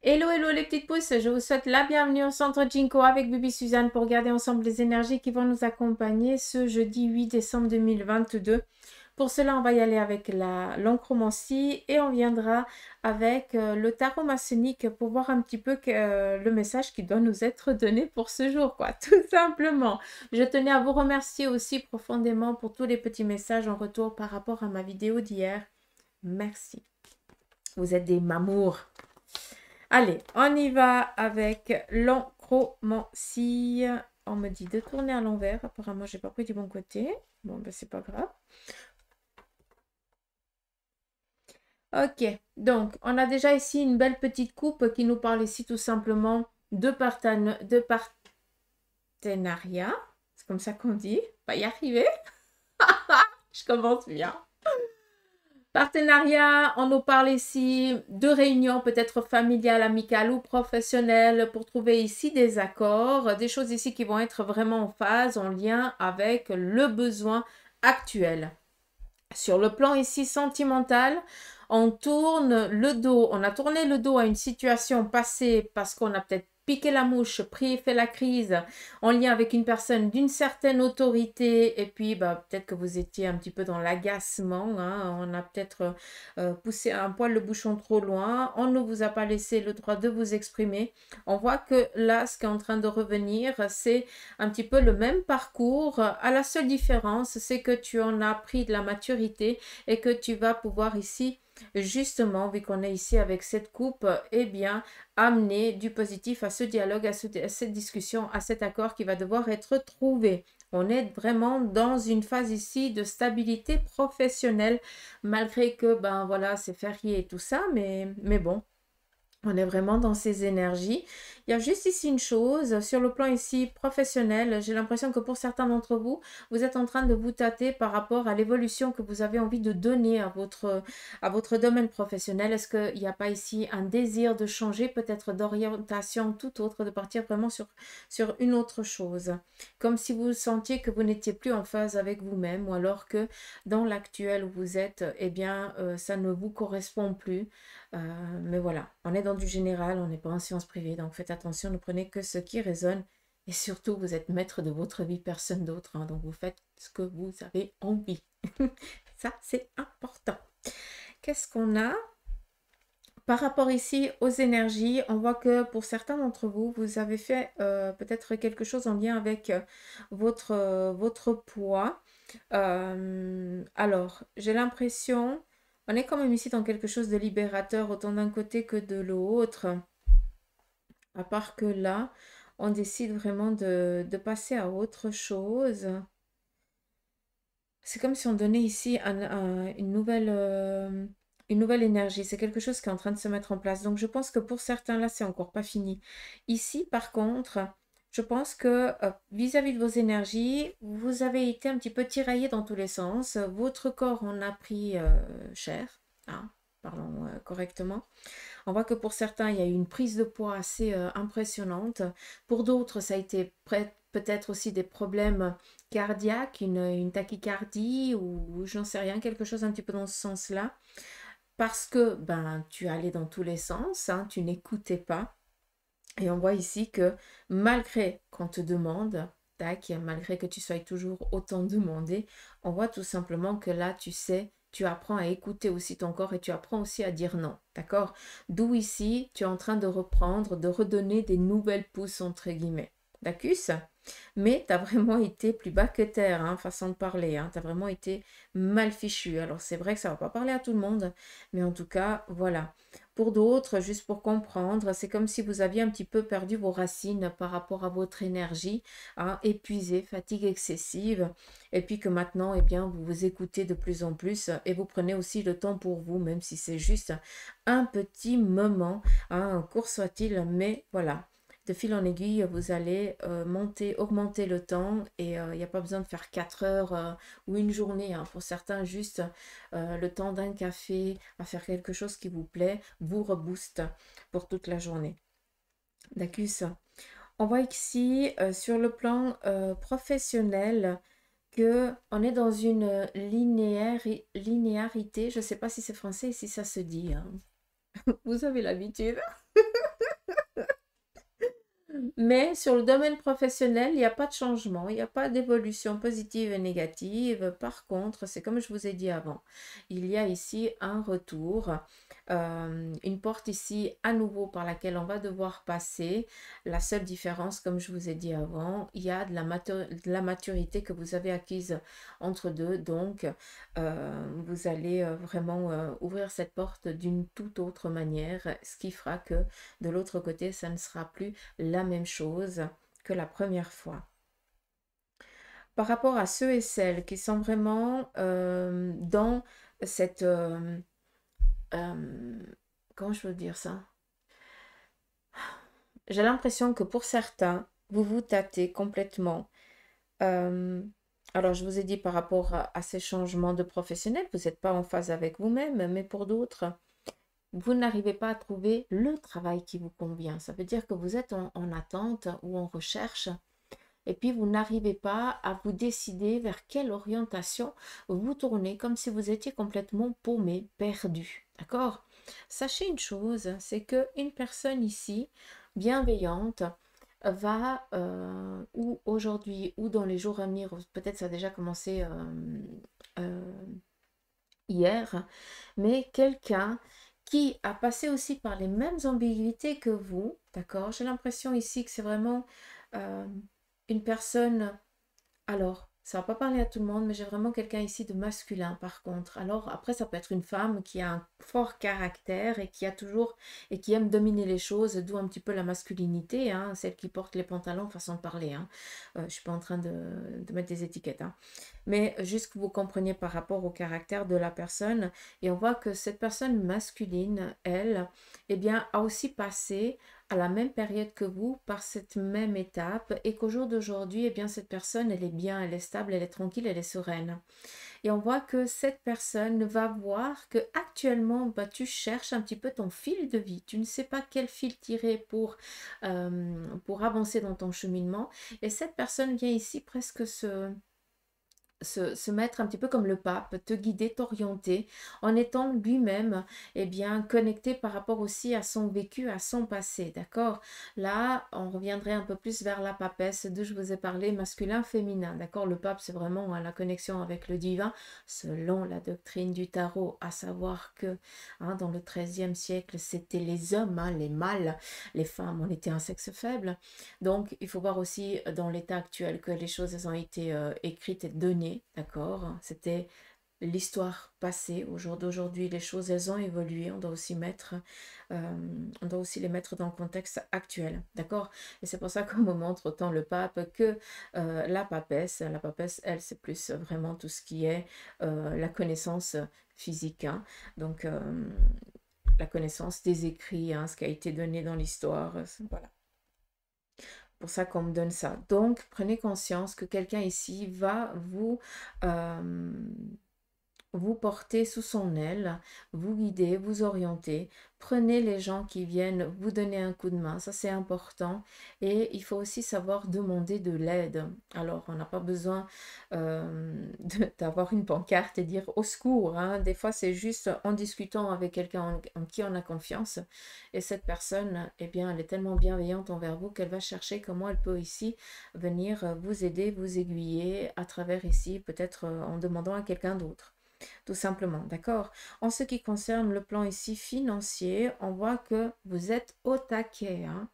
Hello, hello les petites pousses, je vous souhaite la bienvenue au centre Jinko avec Bibi Suzanne pour regarder ensemble les énergies qui vont nous accompagner ce jeudi 8 décembre 2022. Pour cela, on va y aller avec l'enchromancie et on viendra avec le tarot maçonnique pour voir un petit peu le message qui doit nous être donné pour ce jour, quoi, tout simplement. Je tenais à vous remercier aussi profondément pour tous les petits messages en retour par rapport à ma vidéo d'hier. Merci. Vous êtes des mamours. Allez, on y va avec l'enchromancie. On me dit de tourner à l'envers. Apparemment, j'ai pas pris du bon côté. Bon, ben c'est pas grave. Ok, donc on a déjà ici une belle petite coupe qui nous parle ici tout simplement de partenariat. C'est comme ça qu'on dit. Pas y arriver. Je commence bien. Partenariat, on nous parle ici de réunions peut-être familiales, amicales ou professionnelles pour trouver ici des accords, des choses ici qui vont être vraiment en phase, en lien avec le besoin actuel. Sur le plan ici sentimental, on tourne le dos, on a tourné le dos à une situation passée parce qu'on a peut-être piqué la mouche, pris et fait la crise en lien avec une personne d'une certaine autorité et puis bah, peut-être que vous étiez un petit peu dans l'agacement, hein, on a peut-être poussé un poil le bouchon trop loin, on ne vous a pas laissé le droit de vous exprimer. On voit que là, ce qui est en train de revenir, c'est un petit peu le même parcours. À la seule différence, c'est que tu en as pris de la maturité et que tu vas pouvoir ici, justement, vu qu'on est ici avec cette coupe, eh bien, amener du positif à ce dialogue, à cette discussion, à cet accord qui va devoir être trouvé. On est vraiment dans une phase ici de stabilité professionnelle, malgré que, ben voilà, c'est férié et tout ça, mais bon. On est vraiment dans ces énergies. Il y a juste ici une chose, sur le plan ici professionnel, j'ai l'impression que pour certains d'entre vous, vous êtes en train de vous tâter par rapport à l'évolution que vous avez envie de donner à votre domaine professionnel. Est-ce qu'il n'y a pas ici un désir de changer, peut-être d'orientation tout autre, de partir vraiment sur une autre chose? Comme si vous sentiez que vous n'étiez plus en phase avec vous-même ou alors que dans l'actuel où vous êtes, eh bien, ça ne vous correspond plus. Mais voilà, on est dans du général, on n'est pas en sciences privées, donc faites attention, ne prenez que ce qui résonne. Et surtout, vous êtes maître de votre vie, personne d'autre, hein, donc vous faites ce que vous avez envie. Ça, c'est important. Qu'est-ce qu'on a? Par rapport ici aux énergies, on voit que pour certains d'entre vous, vous avez fait peut-être quelque chose en lien avec votre poids. Alors, j'ai l'impression, on est quand même ici dans quelque chose de libérateur, autant d'un côté que de l'autre. À part que là, on décide vraiment de passer à autre chose. C'est comme si on donnait ici une nouvelle énergie. C'est quelque chose qui est en train de se mettre en place. Donc, je pense que pour certains, là, c'est encore pas fini. Ici, par contre, je pense que vis-à-vis de vos énergies, vous avez été un petit peu tiraillé dans tous les sens. Votre corps en a pris cher. Hein, parlons correctement. On voit que pour certains, il y a eu une prise de poids assez impressionnante. Pour d'autres, ça a été peut-être aussi des problèmes cardiaques, une tachycardie ou j'en sais rien, quelque chose un petit peu dans ce sens-là. Parce que ben, tu allais dans tous les sens, hein, tu n'écoutais pas. Et on voit ici que malgré qu'on te demande, tac, malgré que tu sois toujours autant demandé, on voit tout simplement que là, tu sais, tu apprends à écouter aussi ton corps et tu apprends aussi à dire non, d'accord? D'où ici, tu es en train de reprendre, de redonner des nouvelles pousses, entre guillemets. D'accord? Mais tu as vraiment été plus bas que terre, hein, façon de parler. Hein, tu as vraiment été mal fichu. Alors c'est vrai que ça ne va pas parler à tout le monde, mais en tout cas, voilà. Pour d'autres, juste pour comprendre, c'est comme si vous aviez un petit peu perdu vos racines par rapport à votre énergie, hein, épuisé, fatigue excessive, et puis que maintenant, eh bien, vous vous écoutez de plus en plus et vous prenez aussi le temps pour vous, même si c'est juste un petit moment, hein, court soit-il, mais voilà. De fil en aiguille, vous allez augmenter le temps et il n'y a pas besoin de faire 4 heures ou une journée. Hein. Pour certains, juste le temps d'un café, à faire quelque chose qui vous plaît, vous rebooste pour toute la journée. D'accord. On voit ici, sur le plan professionnel, que on est dans une linéarité. Je ne sais pas si c'est français et si ça se dit. Hein. Vous avez l'habitude. Mais sur le domaine professionnel, il n'y a pas de changement, il n'y a pas d'évolution positive et négative. Par contre, c'est comme je vous ai dit avant, il y a ici un retour, une porte ici à nouveau par laquelle on va devoir passer. La seule différence, comme je vous ai dit avant, il y a de la maturité que vous avez acquise entre deux. Donc, vous allez vraiment ouvrir cette porte d'une toute autre manière, ce qui fera que de l'autre côté, ça ne sera plus la même chose que la première fois. Par rapport à ceux et celles qui sont vraiment dans cette... euh, comment je veux dire ça? J'ai l'impression que pour certains, vous vous tâtez complètement. Euh, alors, je vous ai dit par rapport à ces changements de professionnel, vous n'êtes pas en phase avec vous-même, mais pour d'autres, vous n'arrivez pas à trouver le travail qui vous convient. Ça veut dire que vous êtes en attente ou en recherche et puis vous n'arrivez pas à vous décider vers quelle orientation vous tournez, comme si vous étiez complètement paumé, perdu. D'accord? Sachez une chose, c'est qu'une personne ici, bienveillante, va, ou aujourd'hui, ou dans les jours à venir, peut-être ça a déjà commencé euh, hier, mais quelqu'un qui a passé aussi par les mêmes ambiguïtés que vous, d'accord? J'ai l'impression ici que c'est vraiment euh, une personne, alors, ça va pas parler à tout le monde, mais j'ai vraiment quelqu'un ici de masculin par contre. Alors, après, ça peut être une femme qui a un fort caractère et qui a toujours, et qui aime dominer les choses, d'où un petit peu la masculinité, hein, celle qui porte les pantalons, façon de parler, hein. Je suis pas en train de mettre des étiquettes, hein. Mais juste que vous compreniez par rapport au caractère de la personne, et on voit que cette personne masculine, elle, eh bien, a aussi passé à la même période que vous par cette même étape et qu'au jour d'aujourd'hui, eh bien, cette personne, elle est bien, elle est stable, elle est tranquille, elle est sereine. Et on voit que cette personne va voir que actuellement, bah, tu cherches un petit peu ton fil de vie. Tu ne sais pas quel fil tirer pour avancer dans ton cheminement. Et cette personne vient ici presque se mettre un petit peu comme le pape, te guider, t'orienter, en étant lui-même, eh bien, connecté par rapport aussi à son vécu, à son passé, d'accord? Là, on reviendrait un peu plus vers la papesse d'où je vous ai parlé, masculin, féminin, d'accord? Le pape, c'est vraiment la connexion avec le divin, selon la doctrine du tarot, à savoir que dans le XIIIe siècle, c'était les hommes, les mâles, les femmes, on était un sexe faible. Donc, il faut voir aussi dans l'état actuel que les choses elles ont été écrites et données, d'accord? C'était l'histoire passée. Au jour d'aujourd'hui, les choses, elles ont évolué. On doit aussi les mettre dans le contexte actuel, d'accord? Et c'est pour ça qu'on me montre autant le pape que la papesse. La papesse, elle, c'est plus vraiment tout ce qui est la connaissance physique, hein. Donc, la connaissance des écrits, hein, ce qui a été donné dans l'histoire, voilà pour ça qu'on me donne ça. Donc, prenez conscience que quelqu'un ici va euh, vous porter sous son aile, vous guider, vous orienter. Prenez les gens qui viennent vous donner un coup de main, ça c'est important. Et il faut aussi savoir demander de l'aide. Alors, on n'a pas besoin d'avoir une pancarte et dire au secours, hein. Des fois, c'est juste en discutant avec quelqu'un en qui on a confiance. Et cette personne, eh bien, elle est tellement bienveillante envers vous qu'elle va chercher comment elle peut ici venir vous aider, vous aiguiller à travers ici, peut-être en demandant à quelqu'un d'autre tout simplement, d'accord? En ce qui concerne le plan ici financier, on voit que vous êtes au taquet, hein.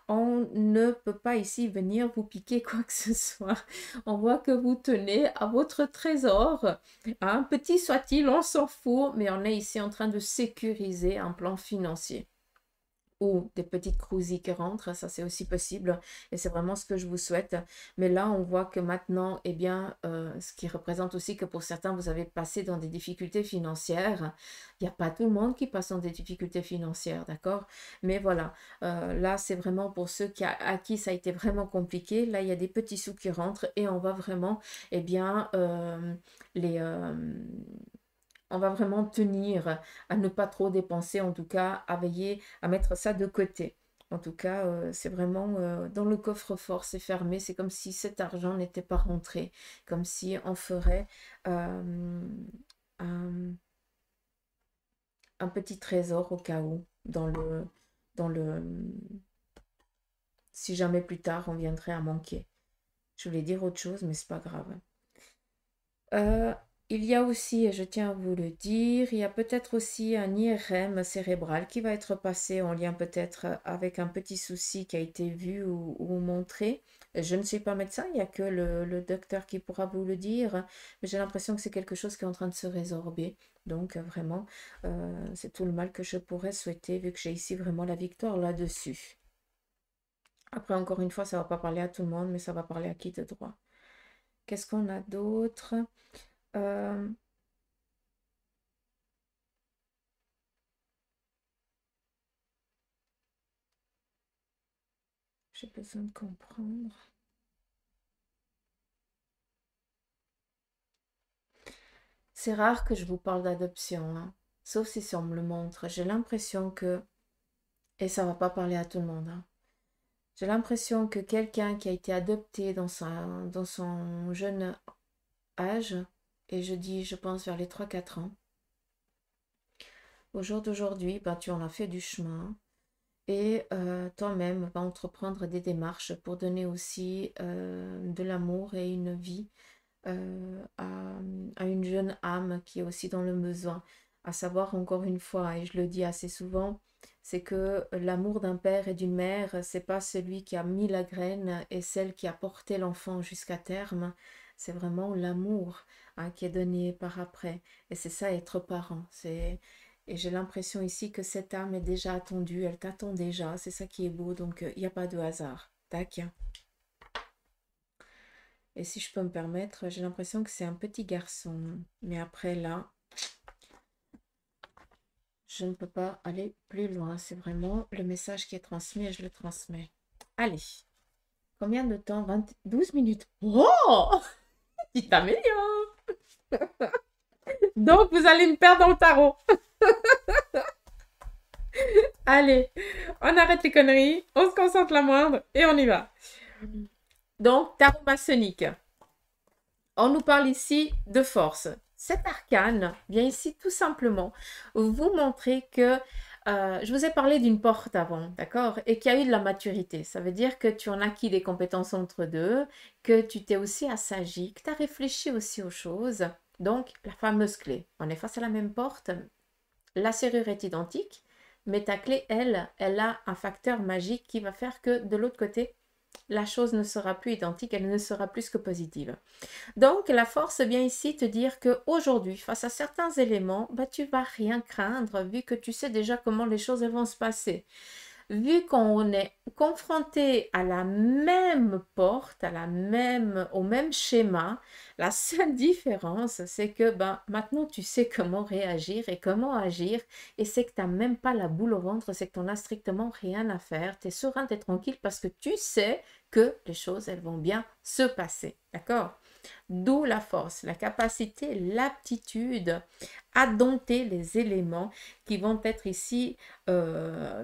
On ne peut pas ici venir vous piquer quoi que ce soit. On voit que vous tenez à votre trésor, hein. Petit soit-il, on s'en fout, mais on est ici en train de sécuriser un plan financier ou des petites crousilles qui rentrent, ça c'est aussi possible et c'est vraiment ce que je vous souhaite. Mais là, on voit que maintenant, eh bien, ce qui représente aussi que pour certains, vous avez passé dans des difficultés financières. Il n'y a pas tout le monde qui passe dans des difficultés financières, d'accord? Mais voilà, là, c'est vraiment pour ceux à qui ça a été vraiment compliqué. Là, il y a des petits sous qui rentrent et on va vraiment, eh bien, les... on va vraiment tenir à ne pas trop dépenser, en tout cas à veiller à mettre ça de côté. En tout cas, c'est vraiment dans le coffre-fort, c'est fermé, c'est comme si cet argent n'était pas rentré, comme si on ferait un, un petit trésor au cas où dans le si jamais plus tard on viendrait à manquer. Je voulais dire autre chose, mais c'est pas grave. Euh, il y a aussi, et je tiens à vous le dire, il y a peut-être aussi un IRM cérébral qui va être passé en lien peut-être avec un petit souci qui a été vu ou montré. Je ne suis pas médecin, il n'y a que le docteur qui pourra vous le dire, mais j'ai l'impression que c'est quelque chose qui est en train de se résorber. Donc vraiment, c'est tout le mal que je pourrais souhaiter vu que j'ai ici vraiment la victoire là-dessus. Après, encore une fois, ça ne va pas parler à tout le monde, mais ça va parler à qui de droit. Qu'est-ce qu'on a d'autre? Euh, j'ai besoin de comprendre. C'est rare que je vous parle d'adoption, hein. Sauf si on me le montre. J'ai l'impression que, et ça va pas parler à tout le monde, hein. J'ai l'impression que quelqu'un qui a été adopté dans son jeune âge, et je dis, je pense vers les 3 4 ans, au jour d'aujourd'hui, ben, tu en as fait du chemin. Et toi-même va entreprendre des démarches pour donner aussi de l'amour et une vie à une jeune âme qui est aussi dans le besoin. À savoir, encore une fois, et je le dis assez souvent, c'est que l'amour d'un père et d'une mère, c'est pas celui qui a mis la graine et celle qui a porté l'enfant jusqu'à terme. C'est vraiment l'amour, hein, qui est donné par après. Et c'est ça, être parent. Et j'ai l'impression ici que cette âme est déjà attendue, elle t'attend déjà. C'est ça qui est beau, donc il n'y a pas de hasard. Tac. Et si je peux me permettre, j'ai l'impression que c'est un petit garçon. Mais après, là, je ne peux pas aller plus loin. C'est vraiment le message qui est transmis et je le transmets. Allez. Combien de temps? 12 minutes. Oh! Tu t'améliores. Donc, vous allez me perdre dans le tarot. Allez, on arrête les conneries, on se concentre la moindre et on y va. Donc, tarot maçonnique. On nous parle ici de force. Cet arcane vient ici tout simplement vous montrer que je vous ai parlé d'une porte avant, d'accord? Et qu'il y a eu de la maturité. Ça veut dire que tu en as acquis des compétences entre deux, que tu t'es aussi assagi, que tu as réfléchi aussi aux choses. Donc, la fameuse clé. On est face à la même porte. La serrure est identique, mais ta clé, elle a un facteur magique qui va faire que de l'autre côté, la chose ne sera plus identique, elle ne sera plus que positive. Donc, la force vient ici te dire qu'aujourd'hui, face à certains éléments, bah, tu vas rien craindre vu que tu sais déjà comment les choses vont se passer. Vu qu'on est confronté à la même porte, au même schéma, la seule différence, c'est que ben, maintenant tu sais comment réagir et comment agir, et c'est que tu n'as même pas la boule au ventre, c'est que tu n'en as strictement rien à faire, tu es serein, tu es tranquille parce que tu sais que les choses, elles vont bien se passer, d'accord? D'où la force, la capacité, l'aptitude à dompter les éléments qui vont être ici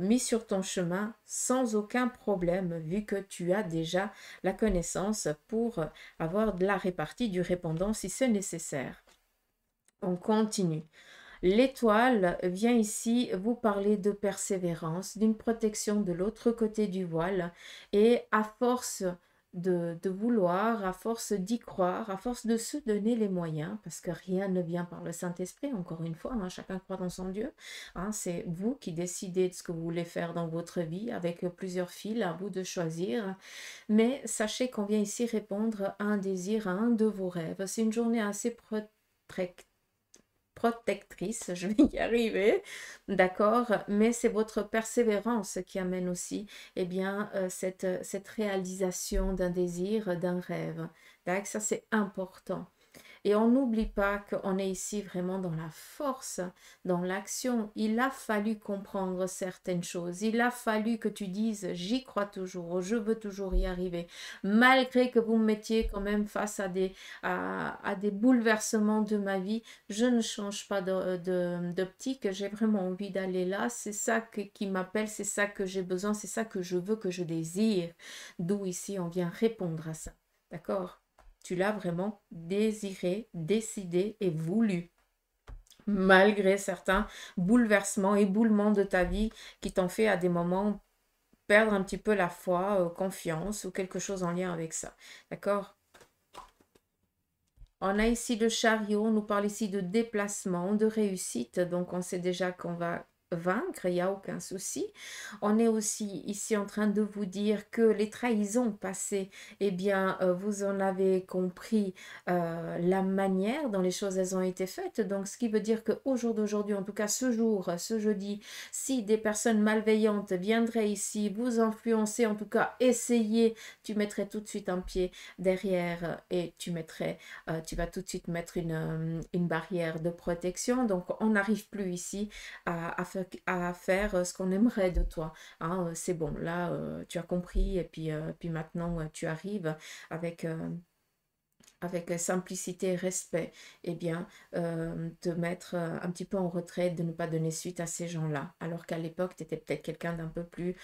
mis sur ton chemin sans aucun problème, vu que tu as déjà la connaissance pour avoir de la répartie du répondant si c'est nécessaire. On continue. L'étoile vient ici vous parler de persévérance, d'une protection de l'autre côté du voile, et à force de vouloir, à force d'y croire, à force de se donner les moyens, parce que rien ne vient par le Saint-Esprit, encore une fois, hein, chacun croit dans son Dieu, hein, c'est vous qui décidez de ce que vous voulez faire dans votre vie, avec plusieurs fils, à vous de choisir, mais sachez qu'on vient ici répondre à un désir, à un de vos rêves. C'est une journée assez protectrice, je vais y arriver, d'accord, mais c'est votre persévérance qui amène aussi eh bien, cette réalisation d'un désir, d'un rêve. D'accord, ça c'est important. Et on n'oublie pas qu'on est ici vraiment dans la force, dans l'action. Il a fallu comprendre certaines choses. Il a fallu que tu dises, j'y crois toujours, je veux toujours y arriver. Malgré que vous me mettiez quand même face à des bouleversements de ma vie, je ne change pas d'optique. J'ai vraiment envie d'aller là. C'est ça qui m'appelle, c'est ça que j'ai besoin, c'est ça que je veux, que je désire. D'où ici on vient répondre à ça. D'accord? Tu l'as vraiment désiré, décidé et voulu, malgré certains bouleversements, éboulements de ta vie qui t'ont fait à des moments perdre un petit peu la foi, confiance ou quelque chose en lien avec ça. D'accord? On a ici le chariot, on nous parle ici de déplacement, de réussite, donc on sait déjà qu'on va vaincre, il n'y a aucun souci. On est aussi ici en train de vous dire que les trahisons passées, eh bien, vous en avez compris la manière dont les choses elles ont été faites. Donc, ce qui veut dire qu'au jour d'aujourd'hui, en tout cas ce jour, ce jeudi, si des personnes malveillantes viendraient ici vous influencer, en tout cas essayer, tu mettrais tout de suite un pied derrière et tu vas tout de suite mettre une barrière de protection. Donc, on n'arrive plus ici à faire ce qu'on aimerait de toi. Hein, c'est bon, là, tu as compris et puis maintenant, tu arrives avec... avec simplicité et respect, eh bien, te mettre un petit peu en retrait, de ne pas donner suite à ces gens-là. Alors qu'à l'époque, tu étais peut-être quelqu'un d'un peu plus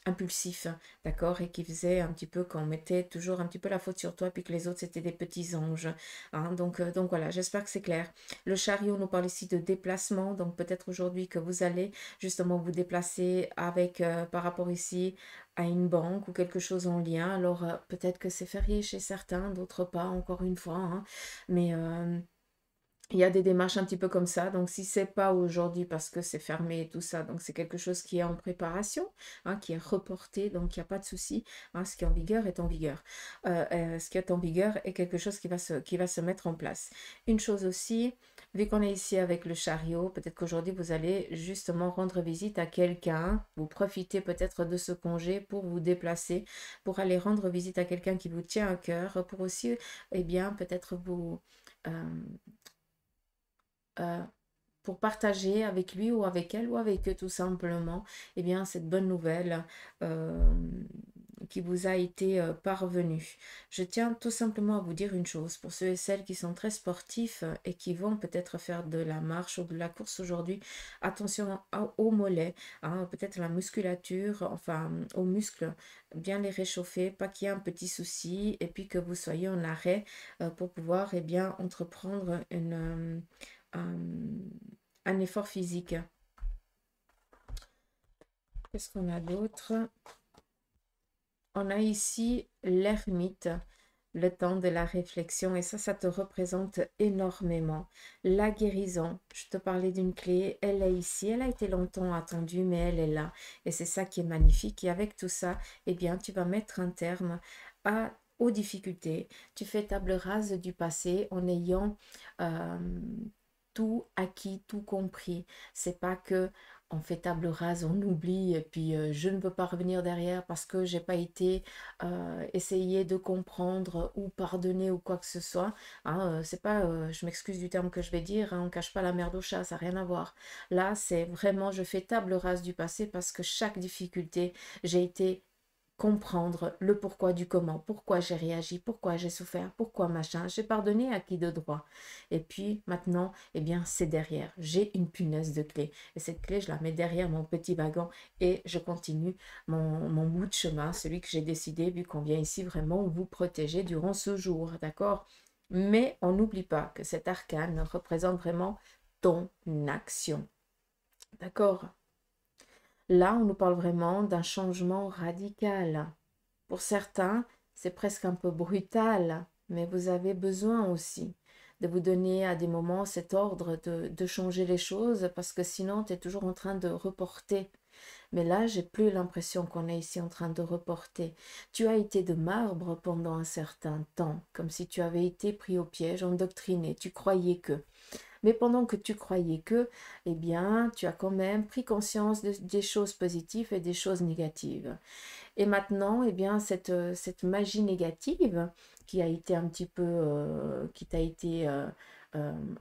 impulsif, d'accord, et qui faisait un petit peu qu'on mettait toujours un petit peu la faute sur toi, puis que les autres c'était des petits anges. Hein, donc voilà, j'espère que c'est clair. Le chariot nous parle ici de déplacement, donc peut-être aujourd'hui que vous allez justement vous déplacer avec par rapport ici à une banque ou quelque chose en lien. Alors peut-être que c'est férié chez certains, d'autres pas, encore une fois, hein, mais il y a des démarches un petit peu comme ça, donc si c'est pas aujourd'hui parce que c'est fermé et tout ça, donc c'est quelque chose qui est en préparation, hein, qui est reporté, donc il n'y a pas de souci. Hein, ce qui est en vigueur est en vigueur. Ce qui est en vigueur est quelque chose qui va se mettre en place. Une chose aussi, vu qu'on est ici avec le chariot, peut-être qu'aujourd'hui vous allez justement rendre visite à quelqu'un, vous profitez peut-être de ce congé pour vous déplacer, pour aller rendre visite à quelqu'un qui vous tient à cœur, pour aussi, eh bien, peut-être vous... euh, euh, pour partager avec lui ou avec elle ou avec eux tout simplement, eh bien, cette bonne nouvelle euh, qui vous a été parvenue. Je tiens tout simplement à vous dire une chose, pour ceux et celles qui sont très sportifs et qui vont peut-être faire de la marche ou de la course aujourd'hui, attention aux mollets, hein, peut-être la musculature, enfin aux muscles, bien les réchauffer, pas qu'il y ait un petit souci et puis que vous soyez en arrêt pour pouvoir eh bien, entreprendre un effort physique. Qu'est-ce qu'on a d'autre? On a ici l'ermite, le temps de la réflexion, et ça te représente énormément. La guérison, je te parlais d'une clé, elle est ici, elle a été longtemps attendue, mais elle est là. Et c'est ça qui est magnifique. Et avec tout ça, eh bien, tu vas mettre un terme aux difficultés. Tu fais table rase du passé en ayant tout acquis, tout compris. C'est pas que on fait table rase, on oublie et puis je ne veux pas revenir derrière parce que j'ai pas été essayer de comprendre ou pardonner ou quoi que ce soit. Hein, c'est pas, je m'excuse du terme que je vais dire, hein, on cache pas la merde au chat, ça n'a rien à voir. Là, c'est vraiment, je fais table rase du passé parce que chaque difficulté, j'ai été comprendre le pourquoi du comment, pourquoi j'ai réagi, pourquoi j'ai souffert, pourquoi machin, j'ai pardonné à qui de droit. Et puis maintenant, eh bien, c'est derrière. J'ai une punaise de clé. Et cette clé, je la mets derrière mon petit wagon et je continue mon bout de chemin, celui que j'ai décidé, vu qu'on vient ici vraiment vous protéger durant ce jour, d'accord? Mais on n'oublie pas que cet arcane représente vraiment ton action. D'accord? Là, on nous parle vraiment d'un changement radical. Pour certains, c'est presque un peu brutal, mais vous avez besoin aussi de vous donner à des moments cet ordre de changer les choses parce que sinon, tu es toujours en train de reporter. Mais là, j'ai plus l'impression qu'on est ici en train de reporter. Tu as été de marbre pendant un certain temps, comme si tu avais été pris au piège, endoctriné. Tu croyais que. Mais pendant que tu croyais que, eh bien, tu as quand même pris conscience des choses positives et des choses négatives. Et maintenant, eh bien, cette magie négative qui a été un petit peu, qui t'a été, euh,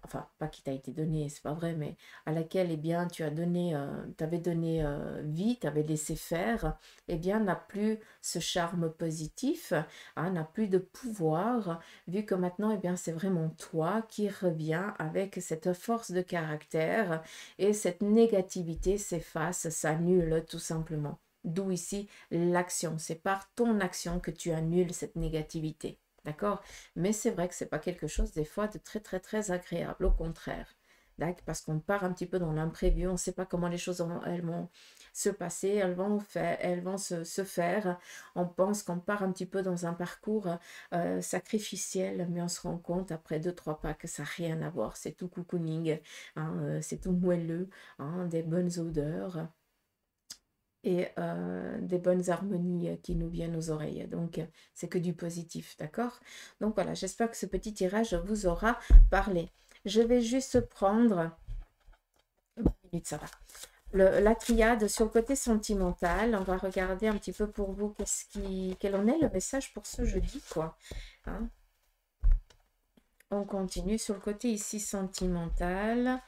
enfin, pas qui t'a été donnée, c'est pas vrai, mais à laquelle, eh bien, tu as donné, t'avais donné vie, t'avais laissé faire, eh bien, n'a plus ce charme positif, hein, n'a plus de pouvoir, vu que maintenant, eh bien, c'est vraiment toi qui reviens avec cette force de caractère et cette négativité s'efface, s'annule tout simplement. D'où ici l'action. C'est par ton action que tu annules cette négativité. D'accord? Mais c'est vrai que c'est pas quelque chose des fois de très très très agréable. Au contraire. Parce qu'on part un petit peu dans l'imprévu. On ne sait pas comment les choses se passer, elles vont se faire. On pense qu'on part un petit peu dans un parcours sacrificiel, mais on se rend compte après 2-3 pas que ça n'a rien à voir. C'est tout cocooning, hein, c'est tout moelleux, hein, des bonnes odeurs et des bonnes harmonies qui nous viennent aux oreilles. Donc, c'est que du positif, d'accord? Donc, voilà, j'espère que ce petit tirage vous aura parlé. Je vais juste prendre... 20 minutes, ça va. La triade sur le côté sentimental. On va regarder un petit peu pour vous quel en est le message pour ce jeudi, quoi. Hein? On continue sur le côté ici sentimental.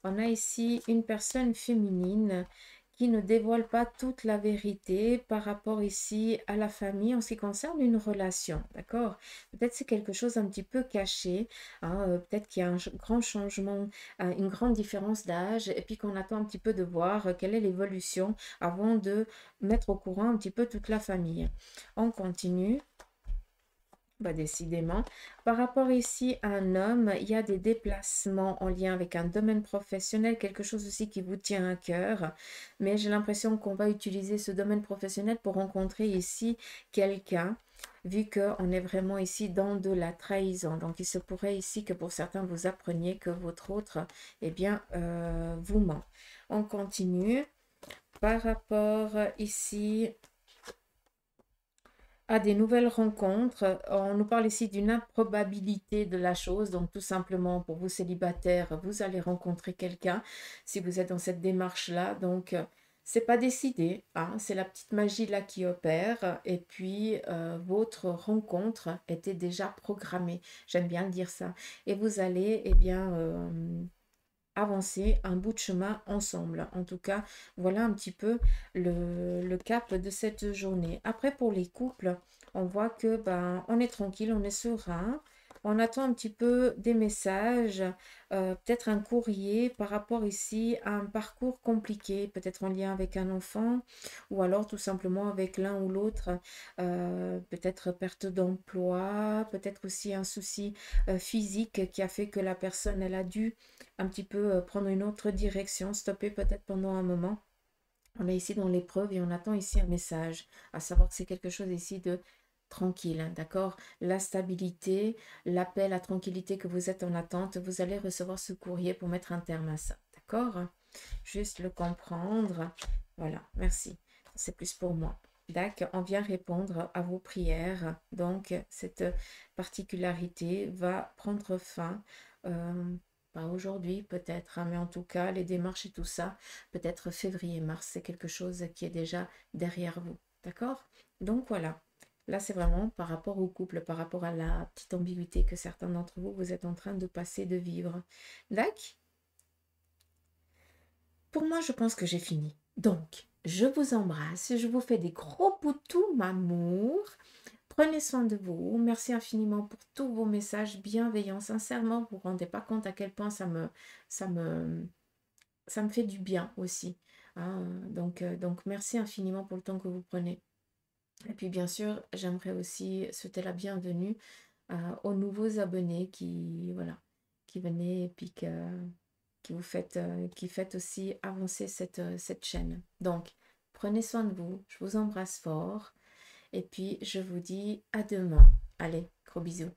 On a ici une personne féminine qui ne dévoile pas toute la vérité par rapport ici à la famille en ce qui concerne une relation, d'accord? Peut-être c'est quelque chose un petit peu caché, hein, peut-être qu'il y a un grand changement, une grande différence d'âge et puis qu'on attend un petit peu de voir quelle est l'évolution avant de mettre au courant un petit peu toute la famille. On continue. Bah, décidément. Par rapport ici à un homme, il y a des déplacements en lien avec un domaine professionnel, quelque chose aussi qui vous tient à cœur. Mais j'ai l'impression qu'on va utiliser ce domaine professionnel pour rencontrer ici quelqu'un, vu qu'on est vraiment ici dans de la trahison. Donc, il se pourrait ici que pour certains, vous appreniez que votre autre, eh bien, vous ment. On continue. Par rapport ici à des nouvelles rencontres. On nous parle ici d'une improbabilité de la chose. Donc, tout simplement, pour vous célibataires, vous allez rencontrer quelqu'un si vous êtes dans cette démarche-là. Donc, c'est pas décidé, hein, c'est la petite magie là qui opère. Et puis, votre rencontre était déjà programmée. J'aime bien dire ça. Et vous allez, eh bien, avancer un bout de chemin ensemble. En tout cas, voilà un petit peu le cap de cette journée. Après, pour les couples, on voit que ben, on est tranquille, on est serein. On attend un petit peu des messages, peut-être un courrier par rapport ici à un parcours compliqué, peut-être en lien avec un enfant ou alors tout simplement avec l'un ou l'autre, peut-être perte d'emploi, peut-être aussi un souci physique qui a fait que la personne, elle a dû un petit peu prendre une autre direction, stopper peut-être pendant un moment. On est ici dans l'épreuve et on attend ici un message, à savoir que c'est quelque chose ici de tranquille, hein, d'accord? La stabilité, l'appel à tranquillité que vous êtes en attente, vous allez recevoir ce courrier pour mettre un terme à ça, d'accord? Juste le comprendre. Voilà, merci. C'est plus pour moi. D'accord, on vient répondre à vos prières. Donc, cette particularité va prendre fin. Pas aujourd'hui peut-être, hein, mais en tout cas, les démarches et tout ça, peut-être février-mars, c'est quelque chose qui est déjà derrière vous. D'accord? Donc voilà. Là, c'est vraiment par rapport au couple, par rapport à la petite ambiguïté que certains d'entre vous, vous êtes en train de passer, de vivre. D'accord? Pour moi, je pense que j'ai fini. Donc, je vous embrasse, je vous fais des gros poutous, m'amour. Prenez soin de vous. Merci infiniment pour tous vos messages bienveillants. Sincèrement, vous ne vous rendez pas compte à quel point ça me, ça me fait du bien aussi. Hein. Donc, merci infiniment pour le temps que vous prenez. Et puis, bien sûr, j'aimerais aussi souhaiter la bienvenue aux nouveaux abonnés voilà, qui venaient et puis qui faites aussi avancer cette chaîne. Donc, prenez soin de vous. Je vous embrasse fort. Et puis, je vous dis à demain. Allez, gros bisous.